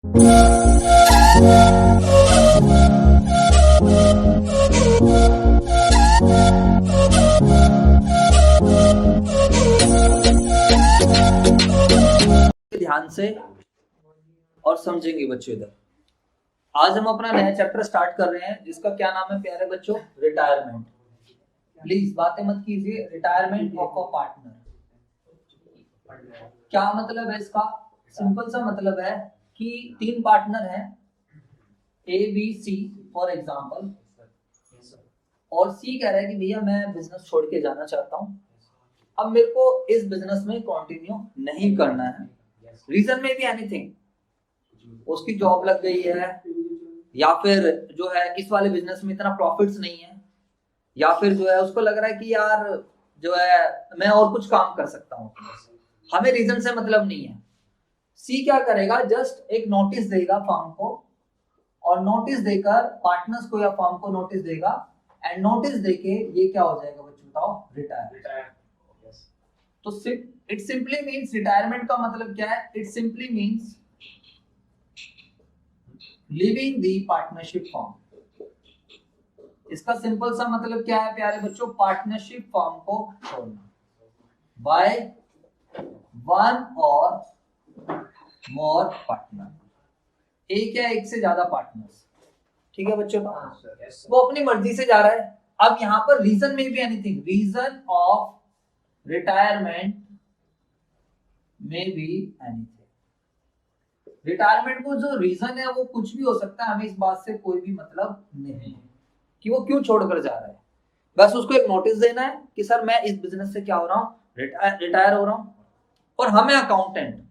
ध्यान से और समझेंगे बच्चों। इधर आज हम अपना नया चैप्टर स्टार्ट कर रहे हैं जिसका क्या नाम है प्यारे बच्चों? रिटायरमेंट। प्लीज बातें मत कीजिए। Retirement of a partner. क्या मतलब है इसका? सिंपल सा मतलब है कि तीन पार्टनर हैं, A B C for example, और सी कह रहा है कि भैया मैं बिजनेस छोड़ के जाना चाहता हूँ, अब मेरे को इस बिजनेस में कंटिन्यू नहीं करना है। रीजन में भी एनीथिंग, उसकी जॉब लग गई है, या फिर जो है इस वाले बिजनेस में इतना प्रॉफिट्स नहीं है, या फिर जो है उसको लग रहा है कि यार जो है मैं और कुछ काम कर सकता हूँ। हमें रीजन से मतलब नहीं है। सी क्या करेगा? जस्ट एक नोटिस देगा फर्म को, और नोटिस देकर पार्टनर्स को या फर्म को नोटिस देगा, एंड नोटिस देके ये क्या हो जाएगा बच्चों बताओ? रिटायर। तो इट सिंपली मींस, रिटायरमेंट का मतलब क्या है? It simply means leaving the partnership firm. इसका सिंपल सा मतलब क्या है प्यारे बच्चों? पार्टनरशिप फर्म को छोड़ना बाय वन और मोर पार्टनर, एक या एक से ज्यादा पार्टनर्स। ठीक है बच्चों? वो अपनी मर्जी से जा रहा है। अब यहाँ पर रीजन में भी एनीथिंग, रीजन ऑफ रिटायरमेंट में भी एनीथिंग। रिटायरमेंट को जो रीजन है वो कुछ भी हो सकता है, हमें इस बात से कोई भी मतलब नहीं है कि वो क्यों छोड़कर जा रहा है। बस उसको एक नोटिस देना है कि सर मैं इस बिजनेस से क्या हो रहा हूँ, रिटायर हो रहा हूँ। और हमें अकाउंटेंट,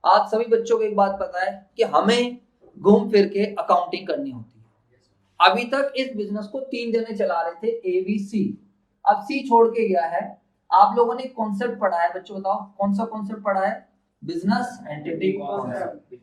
आज सभी बच्चों को एक बात पता है कि हमें घूम फिर के अकाउंटिंग करनी होती है। अभी तक इस बिजनेस को 3 जने चला रहे थे, ए बी सी। अब सी छोड़ के गया है। आप लोगों ने कॉन्सेप्ट पढ़ा है बच्चों, बताओ कौन सा कॉन्सेप्ट पढ़ा है? Business entity concept.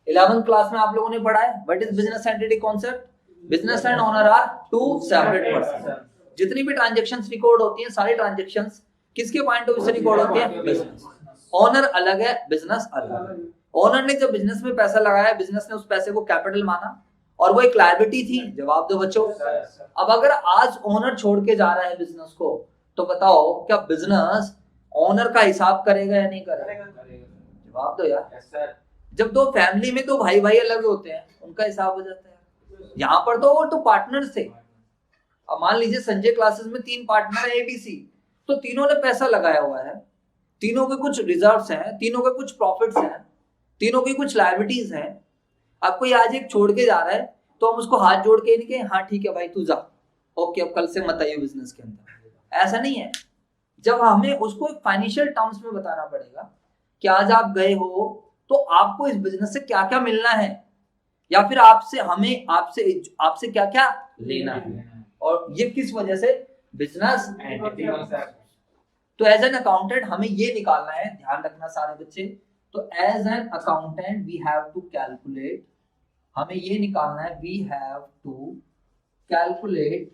11th class में आप लोगों ने पढ़ा है। What is business entity concept? Business and owner are two separate person. जितनी भी ट्रांजैक्शंस रिकॉर्ड होती हैं, सारी ट्रांजैक्शंस किसके पॉइंट ऑफ व्यू से रिकॉर्ड होती है? बिजनेस। ओनर अलग है, बिजनेस अलग है। ओनर ने जब बिजनेस में पैसा लगाया, बिजनेस ने उस पैसे को कैपिटल माना और वो एक लायबिलिटी थी। जवाब दो बच्चों। अब अगर आज ओनर छोड़ के जा रहा है बिजनेस को, तो बताओ क्या बिजनेस ओनर का हिसाब करेगा या नहीं करेगा? जवाब दो यार। जब दो फैमिली में दो भाई भाई अलग होते हैं, उनका हिसाब हो जाता है। यहाँ पर तो वो तो पार्टनर्स थे। अब मान लीजिए संजय क्लासेस में 3 पार्टनर है, एबीसी, तो तीनों ने पैसा लगाया हुआ है, तीनों के कुछ रिजर्व्स हैं, तीनों के कुछ प्रॉफिट्स हैं, तीनों की कुछ लायबिलिटीज हैं। अब कोई आज एक छोड़ के जा रहा है तो हम उसको हाथ जोड़ के नहीं कहें हाँ ठीक है भाई तू जा, ओके अब कल से मत आइए बिजनेस के अंदर। ऐसा नहीं है। जब हमें उसको फाइनेंशियल टर्म्स में बताना पड़ेगा कि आज आप गए हो तो आपको इस बिजनेस से क्या क्या मिलना है, या फिर आपसे हमें आपसे क्या क्या लेना है, और ये किस वजह से? Business entity. तो एज एन अकाउंटेंट हमें ये निकालना है, ध्यान रखना सारे बच्चे। तो as an accountant we have to calculate, हमें ये निकालना है, we have to calculate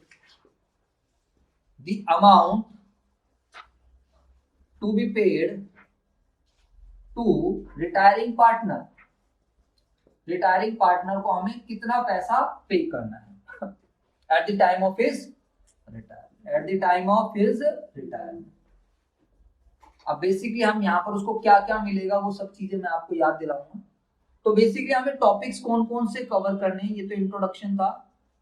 the amount to be paid to retiring partner. Retiring partner को हमें कितना पैसा पे करना है at the time of his retirement, at the time of his retirement. अब बेसिकली हम यहाँ पर उसको क्या क्या मिलेगा वो सब चीजें मैं आपको याद दिलाऊंगा। तो बेसिकली हमें टॉपिक्स कौन कौन से कवर करने हैं, ये तो इंट्रोडक्शन था।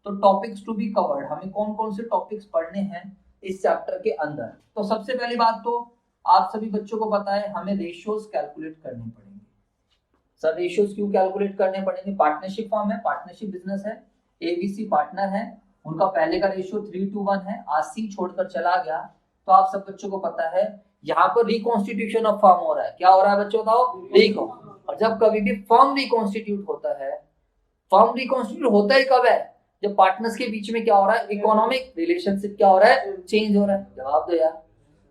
तो टॉपिक्स टू बी कवर्ड, हमें कौन कौन से टॉपिक्स पढ़ने हैं इस चैप्टर के अंदर। तो सबसे पहली बात तो आप सभी बच्चों को पता है, हमें रेशियोज कैलकुलेट करने पड़ेंगे। सर रेशियोज क्यों कैलकुलेट करने पड़ेंगे? पार्टनरशिप फॉर्म है, पार्टनरशिप बिजनेस है, एबीसी पार्टनर है, उनका पहले का रेशियो 3:1 है। आज सी छोड़कर चला गया तो आप सब बच्चों को पता है यहाँ पर रिकॉन्स्टिट्यूशन ऑफ फर्म हो रहा है। क्या हो रहा है बच्चों बताओ? और जब कभी भी फर्म रिकॉन्स्टिट्यूट होता है, फर्म रिकॉन्स्टिट्यूट होता ही कब है? जब पार्टनर्स के बीच में क्या हो रहा है? इकोनॉमिक रिलेशनशिप क्या हो रहा है? चेंज हो रहा है। जवाब दो यार।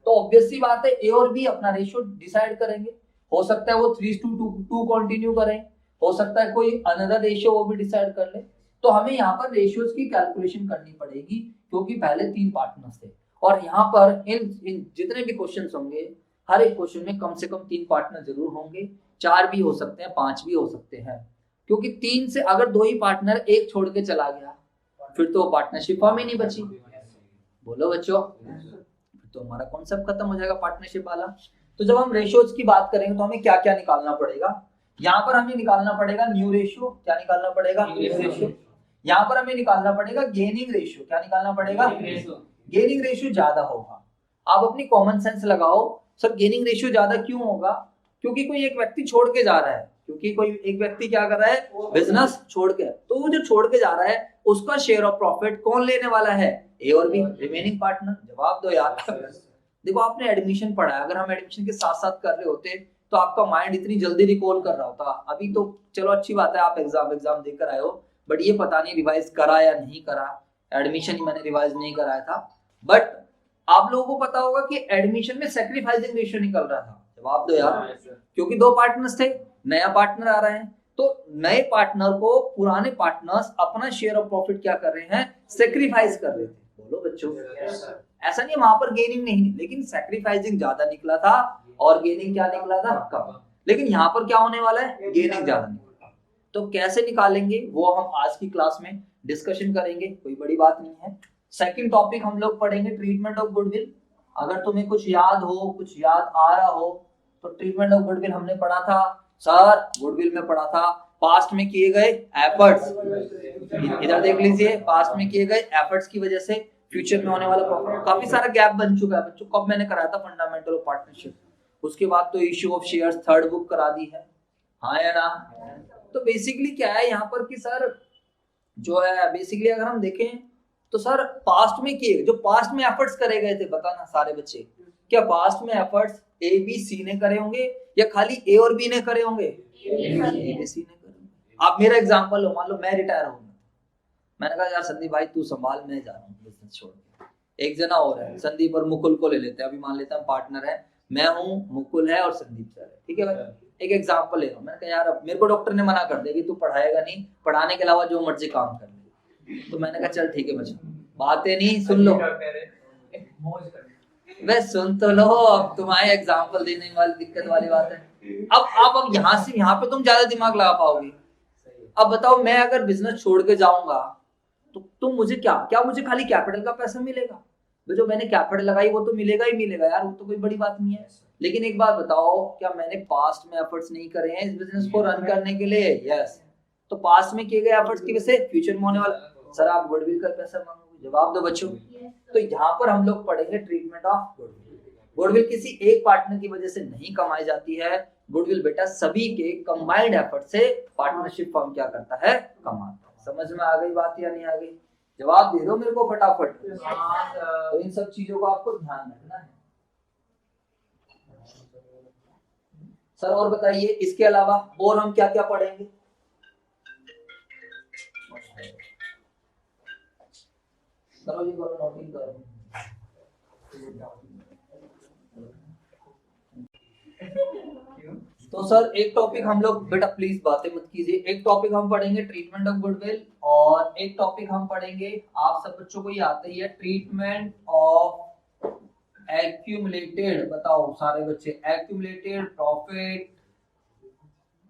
तो ऑब्वियस सी बात है ए और बी अपना रेशियो डिसाइड करेंगे। हो सकता है वो 3:2 कंटिन्यू करें, हो सकता है कोई अनदर रेशियो वो भी डिसाइड कर ले। तो हमें यहाँ पर रेशियोज की कैलकुलेशन करनी पड़ेगी क्योंकि पहले 3 पार्टनर्स थे। और यहाँ पर इन जितने भी क्वेश्चंस होंगे, हर एक क्वेश्चन में कम से कम 3 पार्टनर जरूर होंगे, 4 भी हो सकते हैं, 5 भी हो सकते हैं। क्योंकि 3 से अगर 2 ही पार्टनर एक छोड़ के चला गया फिर तो पार्टनरशिप फॉर्म ही नहीं बची। बोलो बच्चों, तो हमारा कॉन्सेप्ट खत्म हो जाएगा पार्टनरशिप वाला। तो जब हम रेशियोज की बात करेंगे तो हमें क्या क्या निकालना पड़ेगा? यहाँ पर हमें निकालना पड़ेगा न्यू रेशियो। क्या निकालना पड़ेगा? New ratio. यहाँ पर हमें निकालना पड़ेगा गेनिंग रेशियो। क्या निकालना पड़ेगा? गेनिंग रेशियो ज्यादा होगा। आप अपनी कॉमन सेंस लगाओ, सर गेनिंग रेशियो ज्यादा क्यों होगा? क्योंकि कोई एक व्यक्ति छोड़ के जा रहा है, क्योंकि कोई एक व्यक्ति क्या कर रहा है? बिजनेस छोड़ के। तो वो जो छोड़ के जा रहा है उसका शेयर ऑफ प्रॉफिट कौन लेने वाला है? ए और बी, रिमेनिंग पार्टनर। जवाब दो यार। देखो आपने एडमिशन पढ़ा है, अगर हम एडमिशन के साथ साथ कर रहे होते तो आपका माइंड इतनी जल्दी रिकॉल कर रहा होता। अभी तो चलो अच्छी बात है आप एग्जाम देकर आए हो, बट ये पता नहीं रिवाइज करा या नहीं करा। एडमिशन ही मैंने रिवाइज नहीं कराया था, बट आप लोगों को पता होगा कि एडमिशन में सैक्रिफाइसिंग रेशियो निकल रहा था। जवाब दो यार, क्योंकि 2 पार्टनर्स थे, नया पार्टनर आ रहा है, तो नए पार्टनर को पुराने पार्टनर्स अपना शेयर ऑफ प्रॉफिट क्या कर रहे हैं? सैक्रिफाइस कर रहे थे। बोलो बच्चों, ऐसा नहीं वहां पर गेनिंग नहीं, लेकिन सैक्रिफाइसिंग ज्यादा निकला था और गेनिंग क्या निकला था? कम। लेकिन यहाँ पर क्या होने वाला है? गेनिंग ज्यादा निकला। तो कैसे निकालेंगे वो हम आज की क्लास में डिस्कशन करेंगे, कोई बड़ी बात नहीं है। सेकंड टॉपिक हम लोग पढ़ेंगे ट्रीटमेंट ऑफ गुडविल। अगर तुम्हें कुछ याद हो, कुछ याद आ रहा हो तो ट्रीटमेंट ऑफ गुडविल हमने पढ़ा था सर, गुडविल में पढ़ा था पास्ट में किए गए एफर्ट्स। इधर देख लीजिए, पास्ट में किए गए एफर्ट्स की वजह से फ्यूचर में होने वाला प्रॉफिट। काफी सारा गैप बन चुका है बच्चों। कब मैंने कराया था? Fundamental of partnership. उसके बाद तो issue of shares third book करा दी है, हाँ या ना? तो बेसिकली क्या है यहाँ पर कि सर जो है बेसिकली अगर हम देखें तो सर पास्ट में किए, जो पास्ट में एफर्ट्स करे गए थे, बताना सारे बच्चे, क्या पास्ट में एफर्ट्स ए बी सी ने करे होंगे या खाली ए और बी ने करे होंगे? ए बी सी ने करे होंगे। आप मेरा एग्जांपल लो, मान लो मैं रिटायर हूँ, मैंने कहा यार संदीप भाई तू संभाल, मैं जा रहा हूँ बिजनेस छोड़ के। एक जना और है संदीप और मुकुल को ले लेते हैं, अभी मान लेते हैं पार्टनर है, मैं हूँ, मुकुल है और संदीप सर है, ठीक है भाई? एक एग्जांपल ले रहा हूँ। मैंने कहा यार मेरे को डॉक्टर ने मना कर दिया कि तू पढ़ाएगा नहीं, पढ़ाने के अलावा जो मर्जी काम कर ले। तो मैंने कहा चल ठीक है बच्चा, बातें नहीं सुन लो, वे सुन तो लो। अब तुम्हारे एग्जांपल देने वाली दिक्कत वाली बात है। अब यहाँ से यहाँ पे तुम ज्यादा दिमाग लगा पाओगे। अब बताओ मैं अगर बिजनेस छोड़ के जाऊंगा तो तुम मुझे क्या मुझे खाली कैपिटल का पैसा मिलेगा? जो मैंने कैपिटल लगाई वो तो मिलेगा ही मिलेगा यार, वो तो कोई बड़ी बात नहीं है। लेकिन एक बात बताओ, क्या मैंने पास्ट में एफर्ट्स नहीं करे हैं इस बिजनेस को रन करने के लिए? यस। तो पास्ट में किए गए एफर्ट्स की वजह से फ्यूचर में होने वाला, सर आप गुडविल का पैसा मांगोगे? जवाब दो बच्चों। तो यहाँ पर हम लोग पढ़ेंगे ट्रीटमेंट ऑफ गुडविल। गुडविल किसी एक पार्टनर की वजह से नहीं कमाई जाती है, गुडविल बेटा सभी के कंबाइंड एफर्ट से पार्टनरशिप फर्म क्या करता है? कमाता है। समझ में आ गई बात या नहीं आ गई? जवाब दे दो मेरे को फटाफट। तो इन सब चीजों को आपको ध्यान रखना है। सर और बताइए इसके अलावा और हम क्या क्या पढ़ेंगे? चलो जी बोलो, नोटिंग करो। तो सर एक टॉपिक हम लोग, बेटा प्लीज बातें मत कीजिए, एक टॉपिक हम पढ़ेंगे ट्रीटमेंट ऑफ गुडविल और एक टॉपिक हम पढ़ेंगे, आप सब बच्चों को ये आता ही है, ट्रीटमेंट ऑफ एक्यूमुलेटेड। बताओ सारे बच्चे, एक्यूमुलेटेड प्रॉफिट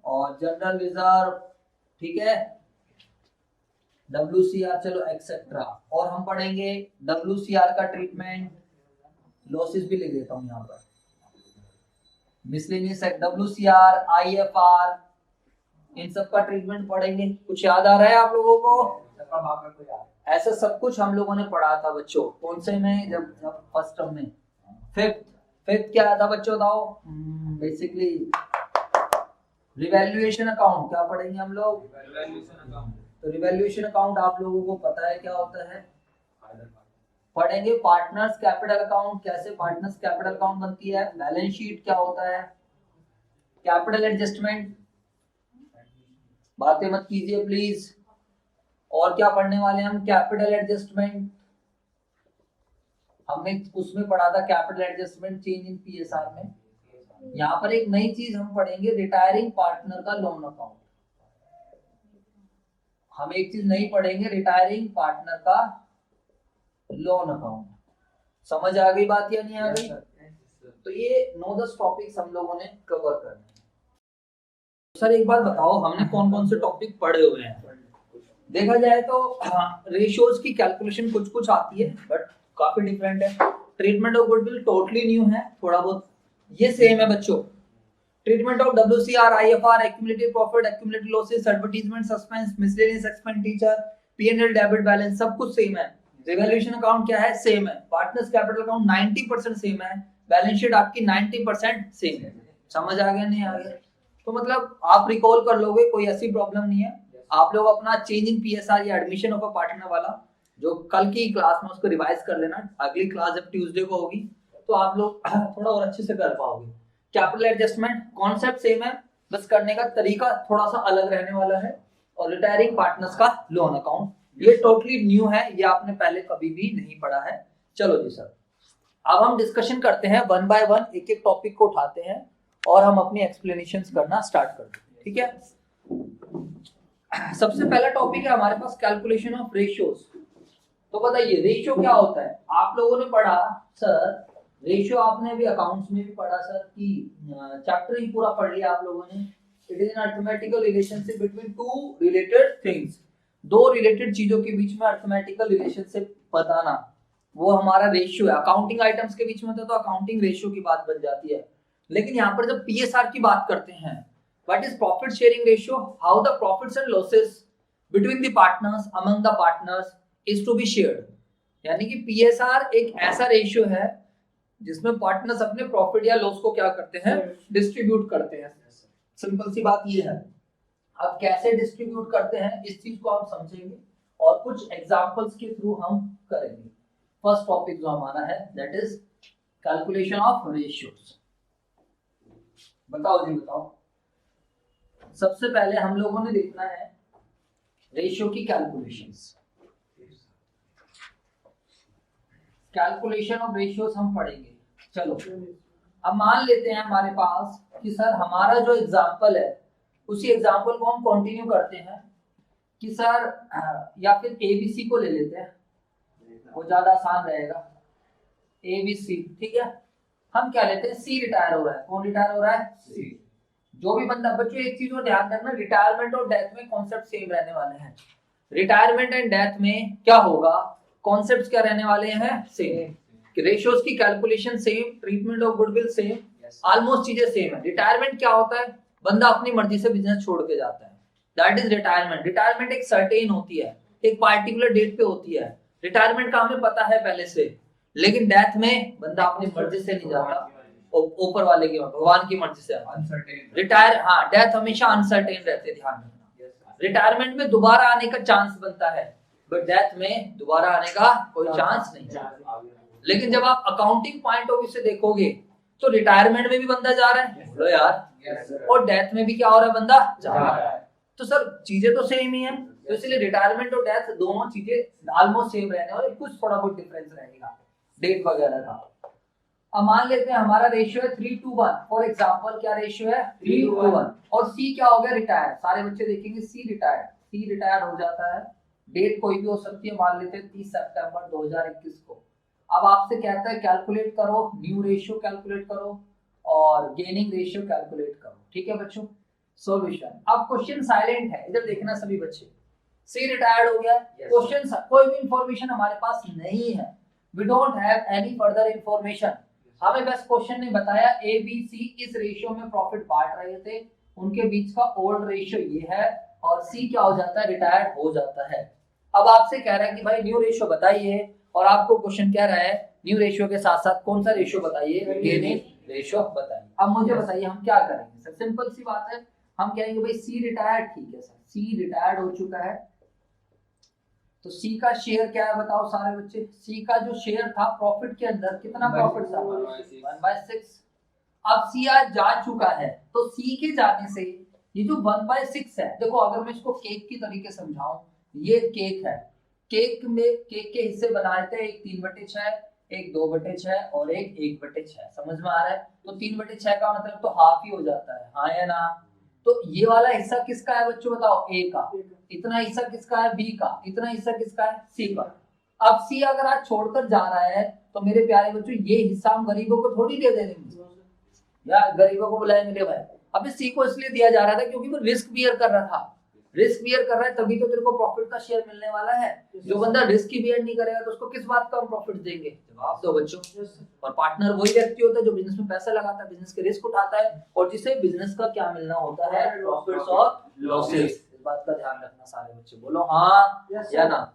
और जनरल रिजर्व, ठीक है, WCR, चलो एक्सेट्रा। और हम पढ़ेंगे WCR का ट्रीटमेंट, लॉसेस भी लिख देता हूं यहाँ पर, मिसलेनियस WCR, IFR, इन सब का ट्रीटमेंट पढ़ेंगे। कुछ याद आ रहा है आप लोगों को? ऐसा सब कुछ हम लोगों ने पढ़ा था बच्चों, कौन से में? जब फर्स्ट टर्म में, फिफ्थ क्या था बच्चों बताओ? Basically revaluation account. क्या पढ़ेंगे हम लोग? तो रिवैल्यूएशन अकाउंट आप लोगों को पता है क्या होता है? पढ़ेंगे पार्टनर्स कैपिटल अकाउंट, कैसे पार्टनर्स कैपिटल अकाउंट बनती है, बैलेंस शीट क्या होता है, कैपिटल एडजस्टमेंट। बातें मत कीजिए प्लीज। और क्या पढ़ने वाले हम? कैपिटल एडजस्टमेंट, हमने उसमें पढ़ा था capital adjustment change in PSR में। यहाँ पर एक नई चीज हम पढ़ेंगे, रिटायरिंग पार्टनर का लोन अकाउंट। हम एक चीज नहीं पढ़ेंगे, रिटायरिंग पार्टनर का लोन अकाउंट। समझ आ गई बात या नहीं आ गई? तो ये 9-10 टॉपिक्स हम लोगों ने कवर करने। सर एक बात बताओ, हमने कौन कौन से टॉपिक पढ़े हुए हैं? देखा जाए तो रेशियोज की कैलकुलेशन कुछ कुछ आती है बट काफी डिफरेंट है। Treatment of goodwill totally new है, थोड़ा बहुत ये सेम है बच्चों। Treatment of WCR, IFR, accumulated profit, accumulated losses, advertisement, suspense, miscellaneous expenditure, P&L, debit balance, सब कुछ सेम है। रिवैल्यूएशन अकाउंट क्या है? सेम है। पार्टनर्स कैपिटल अकाउंट 90% सेम है। बैलेंस शीट आपकी 90% सेम है। समझ आ गया? नहीं आ गया? तो मतलब आप रिकॉल कर लोगे, कोई ऐसी प्रॉब्लम नहीं है। आप लोग अपना चेंज इन PSR या एडमिशन ऑफ अ पार्टनर वाला जो कल की क्लास में उसको रिवाइज कर लेना। अगली क्लास जब ट्यूसडे को होगी तो आप लोग थोड़ा और अच्छे से कर पाओगे। कैपिटल एडजस्टमेंट कॉन्सेप्ट सेम है, बस करने का तरीका थोड़ा सा अलग रहने वाला है। और रिटायरिंग पार्टनर्स का लोन अकाउंट ये टोटली न्यू है, ये आपने पहले कभी भी नहीं पढ़ा है। चलो जी सर, अब हम डिस्कशन करते हैं वन बाय वन, एक एक टॉपिक को उठाते हैं और हम अपनी एक्सप्लेनेशंस करना स्टार्ट करते हैं। ठीक है, सबसे पहला टॉपिक है हमारे पास कैलकुलेशन ऑफ रेशियोज। तो बताइए रेशियो क्या होता है? आप लोगों ने पढ़ा सर रेशियो, आपने भी अकाउंट्स में भी पढ़ा सर कि चैप्टर ही पूरा पढ़ लिया आप लोगों ने। It is an arithmetical relationship between two related things. दो रिलेटेड चीजों के बीच में अरिथमेटिकल रिलेशनशिप बताना, वो हमारा रेशियो है। अकाउंटिंग आइटम्स के बीच में तो अकाउंटिंग रेशियो की बात बन जाती है। लेकिन यहाँ पर जब PSR की बात करते हैं, what is profit sharing ratio? How the profits and losses between the partners among the partners is to be shared. यानी कि PSR एक ऐसा रेशियो है जिसमें पार्टनर्स अपने प्रॉफिट या लॉस को क्या करते हैं? डिस्ट्रीब्यूट करते हैं। सिंपल सी बात ये है। अब कैसे डिस्ट्रीब्यूट करते हैं इस चीज को हम समझेंगे और कुछ एग्जांपल्स के थ्रू हम करेंगे। फर्स्ट टॉपिक जो हमारा है that is calculation of ratios. बताओ जी बताओ, सबसे पहले हम लोगों ने देखना है रेशियो की कैलकुलेशंस। कैलकुलेशन ऑफ रेशियोज हम पढ़ेंगे। चलो अब मान लेते हैं हमारे पास कि सर हमारा जो एग्जांपल है उसी एग्जांपल को हम कंटिन्यू करते हैं कि सर या फिर ABC को ले लेते हैं, वो ज्यादा आसान रहेगा। ABC ठीक है। हम क्या लेते हैं? C रिटायर हो रहा है। कौन रिटायर हो रहा है? C। जो भी बंदा, बच्चों एक चीज को ध्यान रखना, रिटायरमेंट और डेथ में कॉन्सेप्ट सेम रहने वाले हैं। रिटायरमेंट एंड डेथ में क्या होगा? कॉन्सेप्ट्स क्या रहने वाले हैं? सेम। रेशियोज की calculation same, treatment of goodwill same, almost चीजें सेम है। रिटायरमेंट क्या होता है? बंदा अपनी मर्जी से बिजनेस छोड़ के जाता है, दैट इज रिटायरमेंट। रिटायरमेंट एक सर्टेन होती है, एक पार्टिकुलर डेट पे होती है। रिटायरमेंट का हमें पता है पहले से। लेकिन डेथ में बंदा अपनी मर्जी से नहीं जाता, ऊपर वाले की, भगवान की मर्जी से। रिटायर, हाँ, डेथ हमेशा अनसर्टेन रहते, ध्यान रखना। रिटायरमेंट में दोबारा आने का चांस बनता है, बट डेथ में दोबारा आने का कोई चांस नहीं। लेकिन जब आप अकाउंटिंग पॉइंट ऑफ व्यू से देखोगे तो रिटायरमेंट में भी बंदा जा रहा है, बोलो यार, और डेथ में भी क्या हो रहा है? बंदा जा रहा है। तो सर चीजें तो सेम ही है, तो इसलिए रिटायरमेंट और डेथ दोनों चीजें ऑलमोस्ट सेम रहने वाले, कुछ थोड़ा बहुत डिफरेंस रहेगा डेट वगैरह का। अब मान लेते हैं हमारा रेशियो है 3:1। फॉर एग्जांपल क्या रेशियो है? 3:1। और C क्या हो गया? रिटायर। सारे बच्चे देखेंगे C रिटायर हो जाता है। डेट कोई भी हो सकती है, मान लेते हैं 30 सितंबर 2021 को। अब आपसे कहता है कैलकुलेट करो, न्यू रेशियो कैलकुलेट करो और गेनिंग रेशियो कैलकुलेट करो। ठीक है बच्चों, सॉल्यूशन। अब क्वेश्चन साइलेंट है, इधर देखना सभी बच्चे। C रिटायर्ड हो गया, क्वेश्चन कोई भी इंफॉर्मेशन हमारे पास नहीं है, we don't have any further information. हमें बस क्वेश्चन ने बताया ABC इस रेशियो में प्रॉफिट बांट रहे थे, उनके बीच का ओल्ड रेशियो ये है और C क्या हो जाता है? रिटायर्ड हो जाता है। अब आपसे कह रहा है कि भाई न्यू रेशियो बताइए, और आपको क्वेश्चन कह रहा है न्यू रेशियो के साथ साथ कौन सा रेशियो बताइए? गेनिंग रेशियो बताइए। अब मुझे बताइए हम क्या करेंगे सर? सिंपल सी बात है, हम कहेंगे भाई C रिटायर्ड, ठीक है सर, C रिटायर्ड हो चुका है, तो C का शेयर क्या है बताओ सारे बच्चे? C का जो शेयर था प्रॉफिट के अंदर, कितना प्रॉफिट था? 1/6। अब C आज जा चुका है, तो C के जाने से ये जो 1/6 है, देखो अगर मैं इसको केक की तरीके समझाऊं, ये केक है, केक में केक के हिस्से बनाए थे, एक 3/6, एक 2/6 और एक 1/6। समझ में आ रहा है? तो 3/6 का मतलब तो हाफ ही हो जाता है, हाँ या ना? तो ये वाला हिस्सा किसका है बच्चों बताओ? A का। इतना हिस्सा किसका है? B का। इतना हिस्सा किसका है? C का। अब C अगर आज छोड़कर जा रहा है तो मेरे प्यारे बच्चों ये हिस्सा हम गरीबों को थोड़ी दे देंगे, या गरीबों को बुलाएंगे भाई अबे सी को इसलिए दिया जा रहा था क्योंकि वो रिस्क बियर कर रहा था, रिस्क बियर कर रहा है तभी तो तेरे को प्रॉफिट का शेयर मिलने वाला है। जो बंदा रिस्क ही बियर नहीं करेगा तो उसको किस बात का हम प्रॉफिट देंगे? जवाब दो बच्चों। और पार्टनर वही व्यक्ति होता है जो बिजनेस में पैसा लगाता है, बिजनेस के रिस्क उठाता है और जिसे बिजनेस का क्या मिलना होता है? प्रॉफिट्स और लॉसेस। इस बात का ध्यान रखना सारे बच्चे, बोलो हाँ या ना।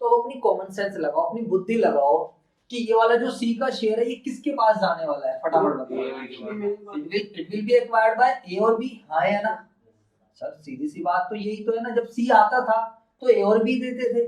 तो अपनी कॉमन सेंस लगाओ, अपनी बुद्धि लगाओ कि ये वाला जो सी का शेयर है ये किसके पास जाने वाला है, फटाफट बताओ। It will be acquired by A और बी, हाँ या ना? सर सीधी सी बात तो यही तो है ना, जब सी आता था तो ए और बी देते थे।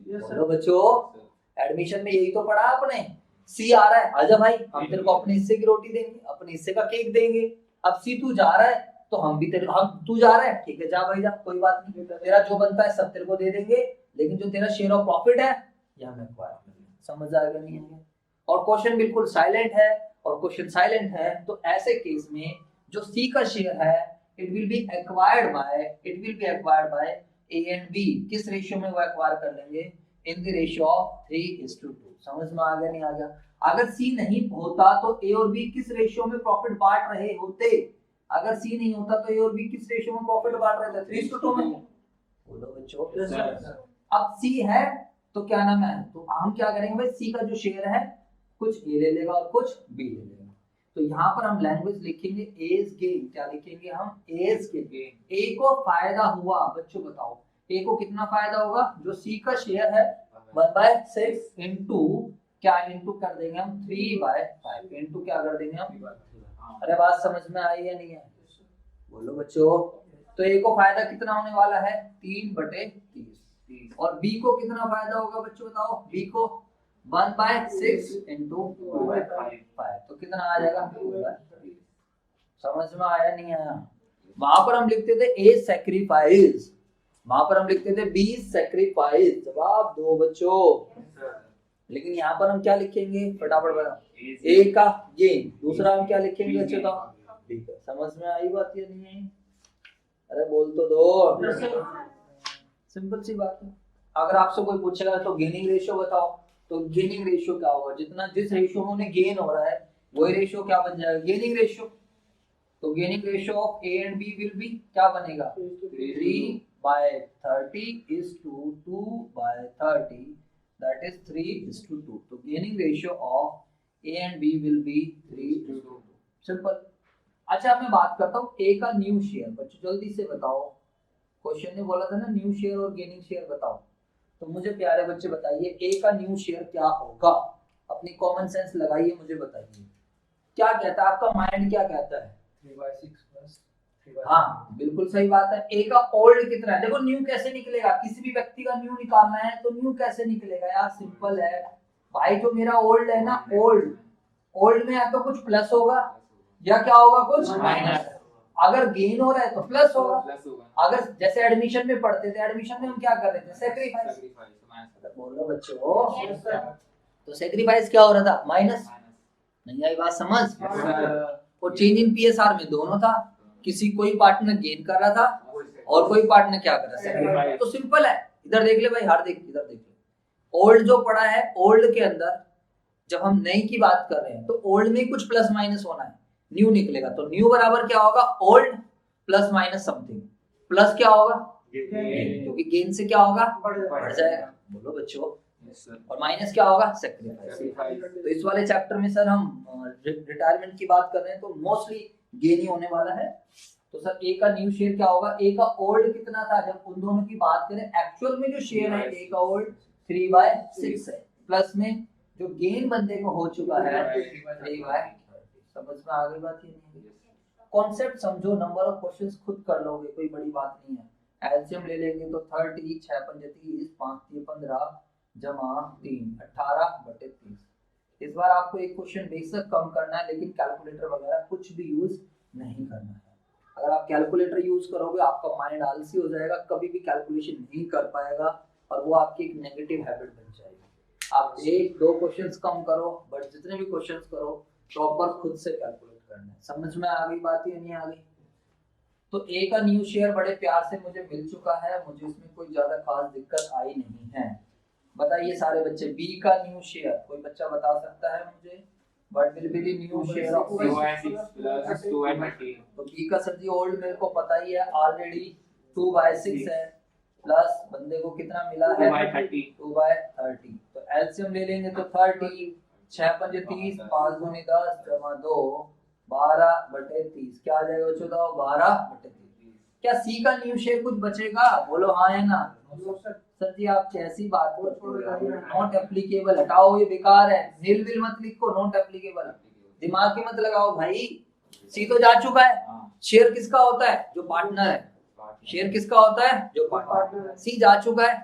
बोलो बच्चों, एडमिशन में यही तो पढ़ा आपने। सी आ रहा है, आजा भाई हम तेरे को अपने हिस्से की रोटी देंगे, अपने हिस्से का केक देंगे। अब सी तू जा रहा है तो हम भी तेरे, हम तू जा रहा है ठीक है जा भाई जा, कोई बात नहीं, तेरा जो बनता है सब तेरे को दे देंगे, लेकिन जो तेरा शेयर ऑफ प्रॉफिट है ये हमें एक्वायर करना है। समझ आएगा नहीं आएगा? और क्वेश्चन बिल्कुल साइलेंट है और क्वेश्चन साइलेंट है तो ऐसे केस में जो सी का शेयर है it will be acquired by A and B। किस रेशियो में वो एक्वायर कर लेंगे? in the ratio of 3:2। समझ में आ गया नहीं आ गया? अगर C नहीं होता तो A और B किस रेशियो में प्रॉफिट बांट रहे होते? अगर C नहीं होता तो A और B किस रेशियो में प्रॉफिट बांट रहे थे? 3:2 में। बोलो बच्चों। अब C है तो क्या नाम है, तो हम क्या करेंगे भाई, C का जो शेयर है कुछ A ले लेगा और कुछ B ले लेगा। तो यहाँ पर हम लैंग्वेज लिखेंगे एज गेन। क्या लिखेंगे हम? As gain. ए को फायदा हुआ, बच्चों बताओ ए को कितना फायदा होगा? जो सी का शेयर है 1/6 इंटू क्या, इंटू कर देंगे हम 3/5 इंटू क्या कर देंगे हम? अरे बात समझ में आई या नहीं है? बोलो बच्चों। तो ए को फायदा कितना होने वाला है? 3/30। और बी को कितना फायदा होगा बच्चों बताओ? बी को 1/6 इंटू 2/5 तो कितना आ जाएगा? 2/3। समझ में आया नहीं आया? वहां पर हम लिखते थे ए सैक्रिफाइस, वहां पर हम लिखते थे बी सैक्रिफाइस। जवाब दो बच्चों। लेकिन यहाँ पर हम क्या लिखेंगे फटाफट बताओ? ए का गेन। दूसरा हम क्या लिखेंगे बच्चों का? ठीक है, समझ में आई बात या नहीं आई? अरे बोल तो दो। सिंपल सी बात है। अगर आपसे कोई पूछेगा तो गेनिंग रेशियो बताओ, तो गेनिंग रेशियो क्या होगा? जितना जिस रेशियो में गेन हो रहा है वही रेशियो क्या बन जाएगा? Gaining ratio. तो gaining ratio of A and B will be क्या बनेगा? 3/30 is to 2/30 that is 3:2। तो gaining ratio of A and B will be 3:2। Simple. अच्छा मैं बात करता हूँ ए का न्यू शेयर। बच्चों जल्दी से बताओ, क्वेश्चन ने बोला था ना न्यू शेयर और गेनिंग शेयर बताओ, तो मुझे प्यारे बच्चे बताइए ए का न्यू शेयर क्या होगा? अपनी कॉमन सेंस लगाइए, मुझे बताइए क्या कहता है आपका माइंड, क्या कहता है? 3/6 हाँ बिल्कुल सही बात है। ए का ओल्ड कितना है? देखो न्यू कैसे निकलेगा, किसी भी व्यक्ति का न्यू निकालना है तो न्यू कैसे निकलेगा यार? सिंपल है भाई, जो मेरा ओल्ड है ना, ओल्ड में या तो कुछ प्लस होगा या क्या होगा, कुछ माइनस। अगर गेन हो रहा है तो प्लस होगा। अगर जैसे एडमिशन में पढ़ते थे, एडमिशन में हम क्या कर रहे थे? सैक्रिफाइस। बोलो बच्चों, तो सैक्रिफाइस क्या हो रहा था? माइनस। नहीं आई बात समझ? और चेंज इन पीएसआर में दोनों था, किसी कोई पार्टनर गेन कर रहा था और कोई पार्टनर क्या कर रहा है? सैक्रिफाइस। तो सिंपल है, इधर देख ले भाई, हर देख इधर देख ले। ओल्ड जो पड़ा है, ओल्ड के अंदर जब हम नई की बात कर रहे हैं तो ओल्ड में कुछ प्लस माइनस होना है, न्यू निकलेगा। तो न्यू बराबर क्या होगा? Old plus minus something. Plus क्या होगा? क्योंकि गेन से क्या होगा? बढ़ जाएगा। बोलो बच्चों। और माइनस क्या होगा? सैक्रिफाइस। तो इस वाले चैप्टर में सर हम रिटायरमेंट की बात कर रहे हैं तो मोस्टली गेन ही होने वाला है। तो सर ए का न्यू शेयर क्या होगा? ए का ओल्ड कितना था? जब उन दोनों की बात करें, एक्चुअल में जो शेयर है ए का ओल्ड 3/6 है, प्लस में जो गेन बंदे को हो चुका है 3/30। समझ में आ गई बात? ये कॉन्सेप्ट समझो, नंबर ऑफ क्वेश्चंस खुद कर लोगे, कोई बड़ी बात नहीं है। एलसीएम ले लेंगे तो 30 6 पंजे 30 5 3 15 जमा 3 18/30। इस बार आपको एक क्वेश्चन बेसिक कम करना है, लेकिन कैलकुलेटर वगैरह कुछ भी यूज नहीं करना है। अगर आप कैलकुलेटर यूज करोगे आपका माइंड आलसी हो जाएगा, कभी भी कैलकुलेशन नहीं कर पाएगा और वो आपकी एक नेगेटिव हैबिट बन जाएगी। आप 1-2 क्वेश्चंस कम करो, बट जितने भी क्वेश्चंस करो प्रॉपर खुद से कैलकुलेट करना है। समझ में आ गई बात या नहीं आ गई? तो ए का न्यू शेयर बड़े प्यार से मुझे मिल चुका है, मुझे इसमें कोई ज्यादा खास दिक्कत आई नहीं है। बताइए सारे बच्चे, बी का न्यू शेयर कोई बच्चा बता सकता है मुझे? What will be the new share of 2/6 plus 2/30. तो बी का सर जी ओल्ड मेरे को पता ही है ऑलरेडी 2/6 है प्लस बंदे को कितना मिला है 2/30. 2/30 तो एलसीएम ले लेंगे तो 30 6 पंजे 30 5 दूनी 10 जमा 2 12/30 क्या आ जाएगा 14 12/30 क्या सी का न्यू शेयर कुछ बचेगा बोलो हाँ है ना सर जी आप कैसी बात करते हो नॉट एप्लीकेबल हटाओ ये बेकार है नील बिल मत लिखो नॉट एप्लीकेबल दिमाग की मत लगाओ भाई सी तो जा चुका है शेयर किसका होता है जो पार्टनर है शेयर किसका होता है जो पार्टनर सी जा चुका है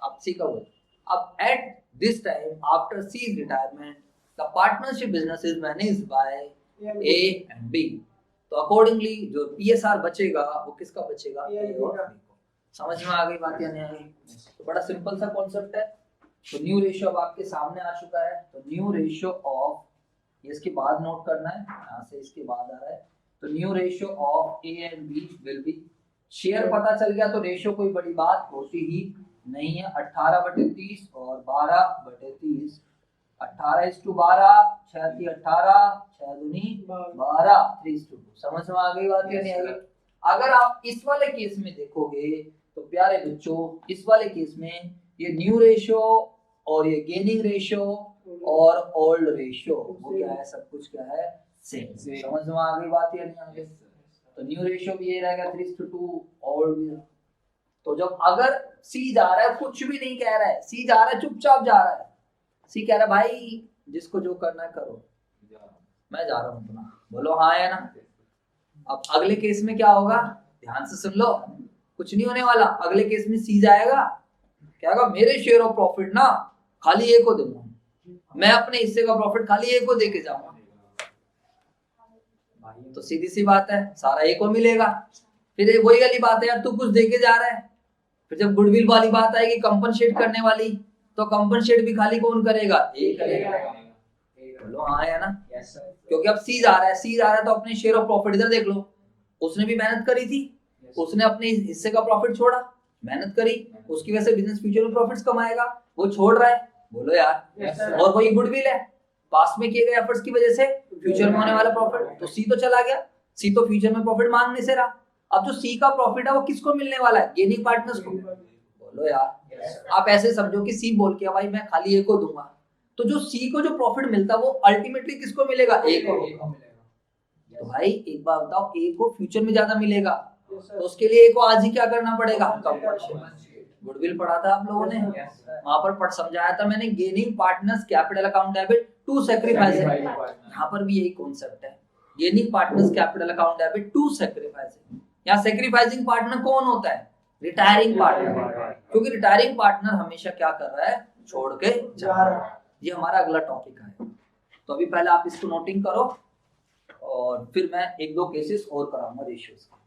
अब सी का बोल अब at this time after C's retirement the partnership business is managed by A and B तो अकॉर्डिंगली जो पीएसआर बचेगा वो किसका बचेगा ए और बी को समझ में आ गई बात या नहीं आ गई तो बड़ा सिंपल सा कॉन्सेप्ट है तो न्यू रेशियो अब आपके सामने आ चुका है तो न्यू रेशियो ऑफ ये इसके बाद नोट करना है यहाँ से इसके बाद आ रहा है तो new ratio of A and B will be share पता चल गया तो रेशियो कोई बड़ी बात होती ही नहीं है 18/30 और 12/30 18:12 6 × 18 6 दूनी 12 3:2 समझ में आ गई बात या नहीं आ गई अगर आप इस वाले केस में देखोगे तो प्यारे बच्चों इस वाले केस में ये न्यू रेशियो और ये गेनिंग रेशियो और ओल्ड रेशियो वो क्या है सब कुछ क्या है सेम समझ में आ गई बात या नहीं आ गई तो न्यू रेशियो भी ये रहेगा 3:2 ओल्ड भी तो जब अगर सी जा रहा है कुछ भी नहीं कह रहा है सी जा रहा है चुपचाप जा रहा है सी कह रहा है भाई जिसको जो करना है करो मैं जा रहा हूं अपना बोलो हाँ है ना अब अगले केस में क्या होगा ध्यान से सुन लो कुछ नहीं होने वाला अगले केस में सी जाएगा क्या होगा मेरे शेयर ऑफ प्रॉफिट ना खाली ए को दूंगा मैं अपने हिस्से का प्रॉफिट खाली ए को देके जाऊंगा तो सीधी सी बात है सारा ए को मिलेगा फिर वही वाली बात है यार तू कुछ देके जा रहा है फिर जब गुडविल वाली बात आएगी कंपनसेट करने वाली तो कंपनसेट भी खाली कौन करेगा ए करेगा बोलो हाँ है ना क्योंकि अब सी जा रहा है तो अपने शेयर ऑफ प्रॉफिट इधर देख लो उसने भी मेहनत करी थी उसने अपने हिस्से का प्रॉफिट छोड़ा मेहनत करी उसकी वजह से बिजनेस फ्यूचर में प्रॉफिट्स कमाएगा वो छोड़ रहा है बोलो यार और वही गुडविल है पास्ट में किए गए एफर्ट्स की वजह से फ्यूचर में होने वाला प्रॉफिट तो सी तो चला गया सी तो फ्यूचर में प्रॉफिट मांगने से रहा अब जो सी का प्रॉफिट है वो किसको मिलने वाला है गेनिंग पार्टनर्स को बोलो यार आप ऐसे समझो कि सी बोल के भाई मैं खाली ए को दूंगा तो जो सी को जो प्रॉफिट मिलता है वो अल्टीमेटली किसको मिलेगा ए को तो भाई एक बार बताओ ए को फ्यूचर में ज्यादा मिलेगा तो उसके लिए ए को आज ही क्या करना पड़ेगा गुडविल पढ़ा था आप लोगों ने वहां पर समझाया था मैंने gaining partners capital account debit to sacrifice यहाँ पर भी यही कॉन्सेप्ट है gaining partners capital account debit to sacrifice यहाँ सैक्रिफाइसिंग पार्टनर कौन होता है रिटायरिंग पार्टनर क्योंकि रिटायरिंग पार्टनर हमेशा क्या कर रहा है छोड़ के जा रहा है ये हमारा अगला टॉपिक है तो अभी पहले आप इसको नोटिंग करो और फिर मैं 1-2 केसेस और कराऊंगा रेशियोज का